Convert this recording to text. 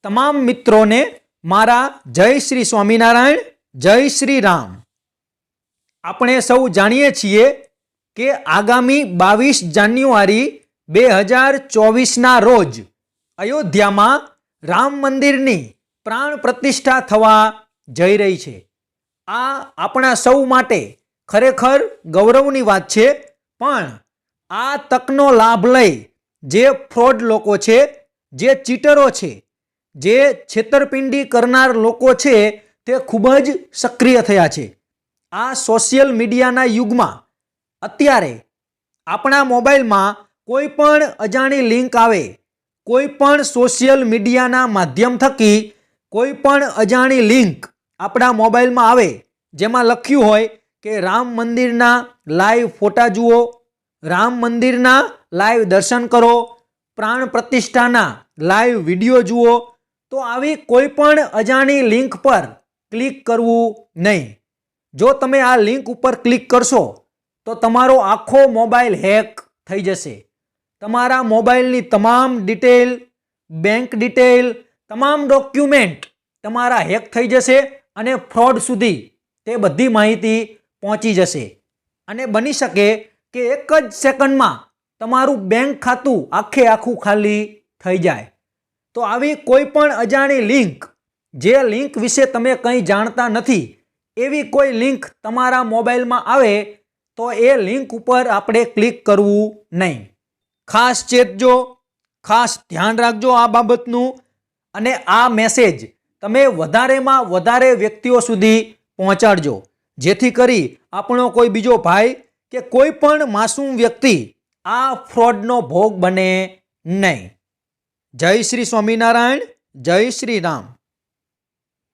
તમામ મિત્રોને મારા જય શ્રી સ્વામિનારાયણ, જય શ્રી રામ। આપણે સૌ જાણીએ છીએ કે આગામી 22 જાન્યુઆરી 2024ના રોજ અયોધ્યામાં રામ મંદિરની પ્રાણ પ્રતિષ્ઠા થવા જઈ રહી છે। આ આપણા સૌ માટે ખરેખર ગૌરવની વાત છે, પણ આ તકનો લાભ લઈ જે ફ્રોડ લોકો છે, જે ચીટરો છે, જે છેતરપિંડી કરનાર લોકો છે, તે ખૂબ જ સક્રિય થયા છે। આ સોશિયલ મીડિયાના યુગમાં અત્યારે આપણા મોબાઈલમાં કોઈ પણ અજાણી લિંક આવે, કોઈ પણ સોશિયલ મીડિયાના માધ્યમ થકી કોઈ પણ અજાણી લિંક આપણા મોબાઈલમાં આવે જેમાં લખ્યું હોય કે રામ મંદિરના લાઈવ ફોટા જુઓ, રામ મંદિરના લાઈવ દર્શન કરો, પ્રાણ પ્રતિષ્ઠાના લાઈવ વિડીયો જુઓ, તો આવી કોઈ પણ અજાણી લિંક પર ક્લિક કરવું નહીં। જો તમે આ લિંક ઉપર ક્લિક કરશો તો તમારો આખો મોબાઈલ હેક થઈ જશે। તમારા મોબાઈલની તમામ ડિટેલ, બેંક ડિટેલ, તમામ ડોક્યુમેન્ટ તમારા હેક થઈ જશે અને ફ્રોડ સુધી તે બધી માહિતી પહોંચી જશે અને બની શકે કે એક જ સેકન્ડમાં તમારું બેંક ખાતું આખે આખું ખાલી થઈ જાય। તો આવી કોઈ પણ અજાણી લિંક, જે લિંક વિશે તમે કંઈ જાણતા નથી એવી કોઈ લિંક તમારા મોબાઈલમાં આવે તો એ લિંક ઉપર આપણે ક્લિક કરવું નહીં। ખાસ ચેતજો, ખાસ ધ્યાન રાખજો આ બાબતનું, અને આ મેસેજ તમે વધારેમાં વધારે વ્યક્તિઓ સુધી પહોંચાડજો, જેથી કરી આપણો કોઈ બીજો ભાઈ કે કોઈ પણ માસૂમ વ્યક્તિ આ ફ્રોડનો ભોગ બને નહીં। જય શ્રી સ્વામિનારાયણ, જય શ્રી રામ।